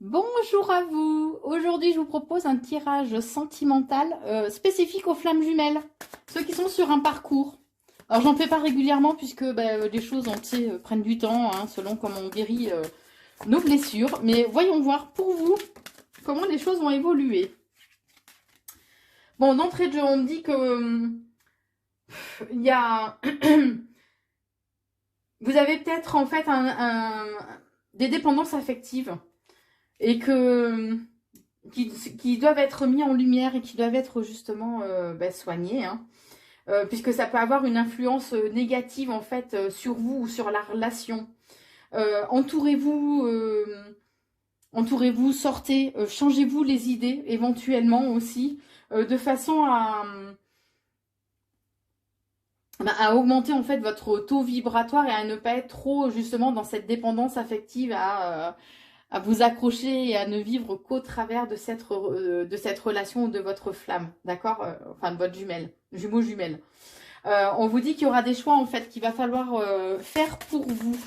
Bonjour à vous. Aujourd'hui, je vous propose un tirage sentimental spécifique aux flammes jumelles, ceux qui sont sur un parcours. Alors, j'en fais pas régulièrement puisque les choses prennent du temps, hein, selon comment on guérit nos blessures. Mais voyons voir pour vous comment les choses vont évoluer. Bon, d'entrée de jeu, on me dit que il y a vous avez peut-être en fait des dépendances affectives et qui doivent être mis en lumière et qui doivent être justement soignés, hein. Puisque ça peut avoir une influence négative en fait sur vous ou sur la relation. Entourez-vous, entourez-vous, sortez, changez-vous les idées éventuellement aussi, de façon à augmenter en fait votre taux vibratoire et à ne pas être trop justement dans cette dépendance affective à vous accrocher et à ne vivre qu'au travers de cette relation ou de votre flamme, d'accord, enfin de votre jumelle, jumeau jumelle. On vous dit qu'il y aura des choix en fait qu'il va falloir faire pour vous.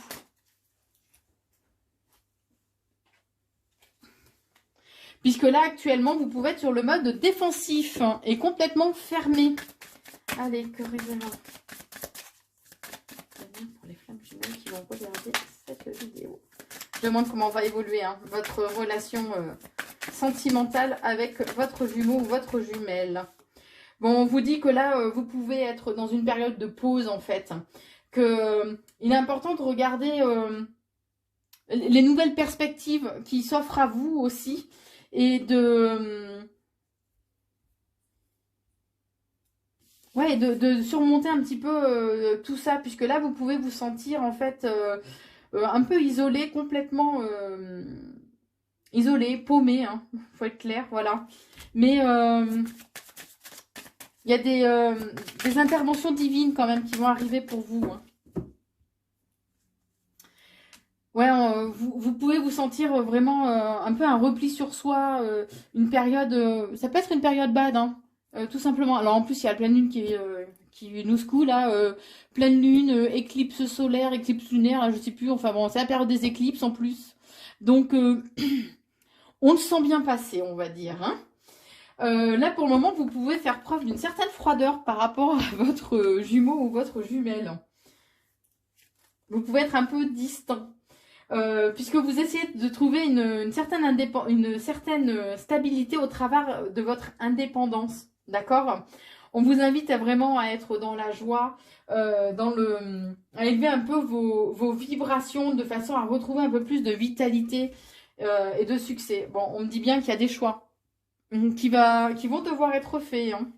Puisque là actuellement vous pouvez être sur le mode défensif et complètement fermé. Allez, que raisonnant. Pour les flammes jumelles qui vont regarder cette vidéo. Je demande comment va évoluer votre relation sentimentale avec votre jumeau ou votre jumelle. Bon, on vous dit que là, vous pouvez être dans une période de pause en fait. Il est important de regarder les nouvelles perspectives qui s'offrent à vous aussi et de surmonter un petit peu tout ça, puisque là, vous pouvez vous sentir en fait un peu isolé, complètement isolé, paumé, hein, faut être clair, voilà. Mais il y a des interventions divines quand même qui vont arriver pour vous, hein. Ouais, vous pouvez vous sentir vraiment un peu un repli sur soi, une période, ça peut être une période bad, hein, tout simplement. Alors en plus, il y a la pleine lune qui nous secoue là, pleine lune, éclipse solaire, éclipse lunaire, là, je sais plus, enfin bon, c'est la période des éclipses en plus. Donc on le sent bien passer, on va dire, hein. Là, pour le moment, vous pouvez faire preuve d'une certaine froideur par rapport à votre jumeau ou votre jumelle. Vous pouvez être un peu distant. Puisque vous essayez de trouver une certaine stabilité au travers de votre indépendance. D'accord? On vous invite vraiment à être dans la joie, à élever un peu vos vibrations de façon à retrouver un peu plus de vitalité et de succès. Bon, on me dit bien qu'il y a des choix qui vont devoir être faits, hein,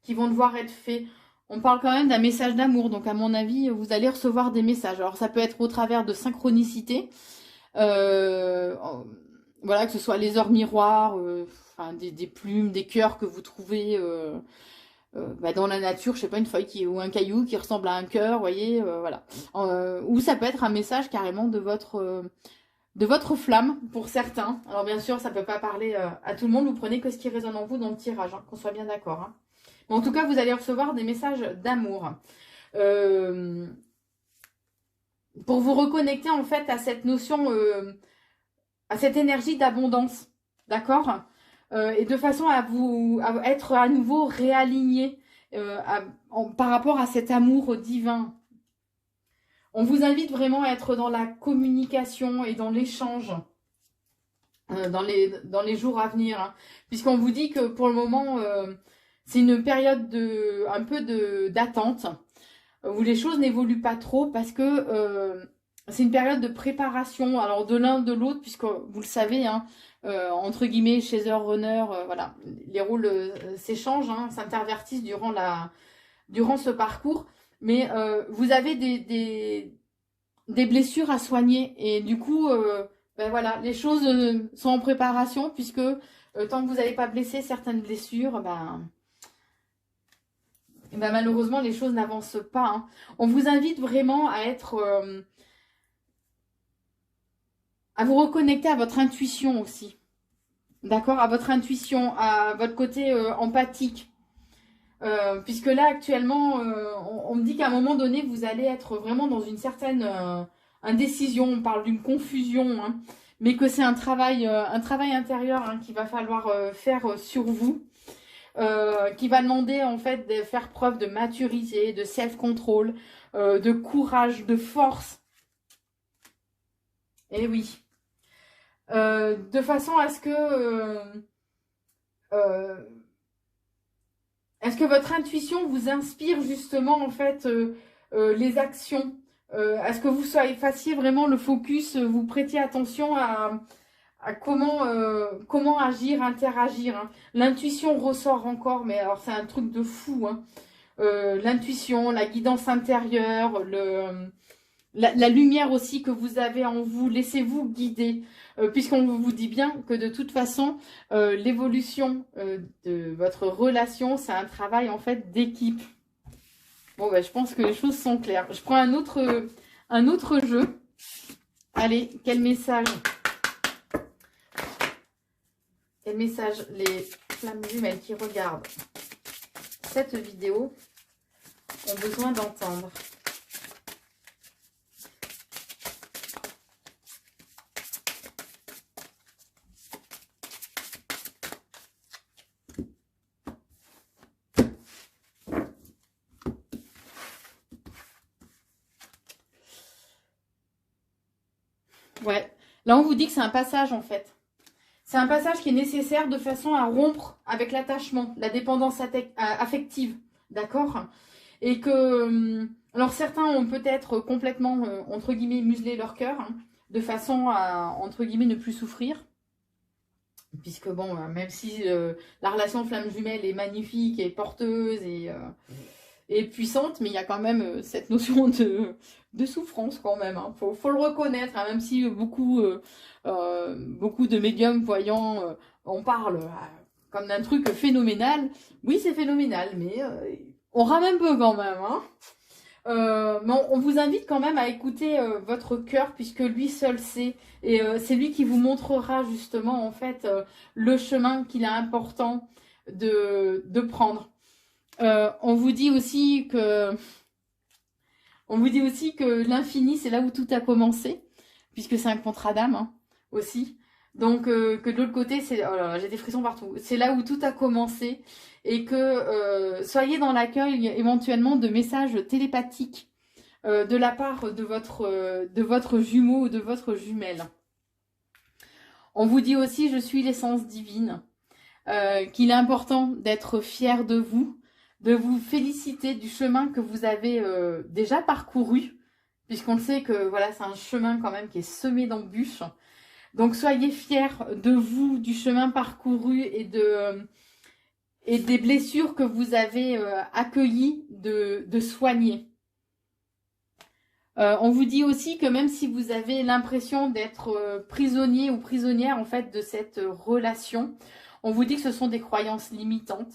qui vont devoir être faits. On parle quand même d'un message d'amour, donc à mon avis, vous allez recevoir des messages. Alors ça peut être au travers de synchronicité, euh, voilà, que ce soit les heures miroirs, enfin, des plumes, des cœurs que vous trouvez dans la nature, je sais pas, une feuille ou un caillou qui ressemble à un cœur, vous voyez, voilà. Ou ça peut être un message carrément de votre flamme pour certains. Alors bien sûr, ça peut pas parler à tout le monde. Vous prenez que ce qui résonne en vous dans le tirage, hein, qu'on soit bien d'accord, hein. Mais en tout cas, vous allez recevoir des messages d'amour. Euh, pour vous reconnecter en fait à cette notion, à cette énergie d'abondance. D'accord? Et de façon à être à nouveau réaligné par rapport à cet amour divin. On vous invite vraiment à être dans la communication et dans l'échange dans les jours à venir, hein. Puisqu'on vous dit que pour le moment, c'est une période un peu d'attente où les choses n'évoluent pas trop parce que c'est une période de préparation, alors de l'un de l'autre, puisque vous le savez, hein, entre guillemets, chez Runner, voilà, les rôles s'échangent, hein, s'intervertissent durant ce parcours, mais vous avez des blessures à soigner et du coup, voilà, les choses sont en préparation puisque tant que vous n'avez pas blessé certaines blessures, malheureusement les choses n'avancent pas, hein. On vous invite vraiment à à vous reconnecter à votre intuition aussi, d'accord, à votre intuition, à votre côté empathique. Puisque là actuellement, on me dit qu'à un moment donné, vous allez être vraiment dans une certaine indécision. On parle d'une confusion, hein. mais que c'est un travail intérieur hein, qu'il va falloir faire sur vous, qui va demander en fait de faire preuve de maturité, de self-control, de courage, de force. Et oui. De façon à ce que votre intuition vous inspire justement en fait les actions, à ce que vous fassiez vraiment le focus, vous prêtiez attention à comment agir, interagir. Hein. L'intuition ressort encore, mais alors c'est un truc de fou. Hein. L'intuition, la guidance intérieure, la lumière aussi que vous avez en vous, laissez-vous guider. Puisqu'on vous dit bien que de toute façon, l'évolution de votre relation, c'est un travail en fait d'équipe. Bon, ben, je pense que les choses sont claires. Je prends un autre jeu. Allez, quel message? Quel message les flammes jumelles qui regardent cette vidéo ont besoin d'entendre? Ouais, là on vous dit que c'est un passage en fait. C'est un passage qui est nécessaire de façon à rompre avec l'attachement, la dépendance affective, d'accord? Et que, alors certains ont peut-être complètement, entre guillemets, muselé leur cœur, hein, de façon à, entre guillemets, ne plus souffrir. Puisque bon, même si la relation flamme jumelle est magnifique et porteuse et puissante, mais il y a quand même cette notion de souffrance quand même. Hein. Faut le reconnaître, hein, même si beaucoup de médiums voyants en parlent comme d'un truc phénoménal. Oui, c'est phénoménal, mais on rame un peu quand même. Hein. Mais on vous invite quand même à écouter votre cœur, puisque lui seul sait. Et c'est lui qui vous montrera justement en fait le chemin qu'il est important de prendre. On vous dit aussi que l'infini, c'est là où tout a commencé, puisque c'est un contrat d'âme hein, aussi. Donc que de l'autre côté, c'est oh là là, j'ai des frissons partout. C'est là où tout a commencé et que soyez dans l'accueil éventuellement de messages télépathiques de la part de votre jumeau ou de votre jumelle. On vous dit aussi, je suis l'essence divine, qu'il est important d'être fier de vous féliciter du chemin que vous avez déjà parcouru, puisqu'on le sait que voilà, c'est un chemin quand même qui est semé d'embûches. Donc soyez fiers de vous, du chemin parcouru et des blessures que vous avez accueillies de soigner. On vous dit aussi que même si vous avez l'impression d'être prisonnier ou prisonnière en fait de cette relation, on vous dit que ce sont des croyances limitantes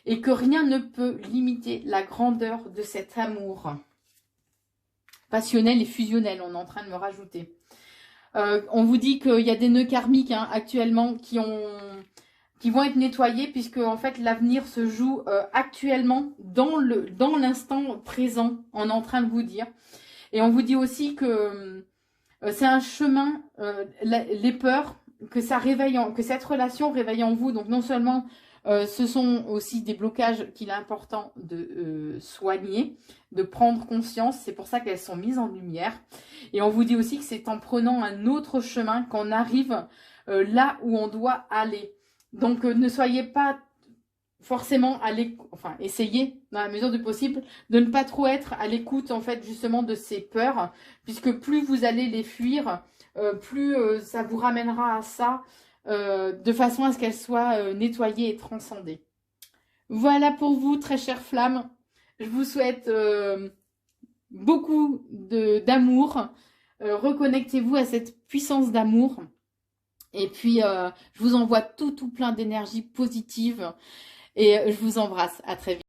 et que rien ne peut limiter la grandeur de cet amour passionnel et fusionnel, on est en train de me rajouter. On vous dit qu'il y a des nœuds karmiques hein, actuellement qui vont être nettoyés, puisque en fait l'avenir se joue actuellement dans l'instant présent, on est en train de vous dire. Et on vous dit aussi que c'est un chemin, les peurs, que cette relation réveille en vous. Donc non seulement ce sont aussi des blocages qu'il est important de soigner, de prendre conscience. C'est pour ça qu'elles sont mises en lumière. Et on vous dit aussi que c'est en prenant un autre chemin qu'on arrive là où on doit aller. Donc ne soyez pas forcément essayez dans la mesure du possible de ne pas trop être à l'écoute en fait justement de ces peurs, puisque plus vous allez les fuir, plus ça vous ramènera à ça, de façon à ce qu'elles soient nettoyées et transcendées. Voilà pour vous, très chères flammes. Je vous souhaite beaucoup d'amour. Reconnectez-vous à cette puissance d'amour. Et puis, je vous envoie tout plein d'énergie positive. Et je vous embrasse. À très vite.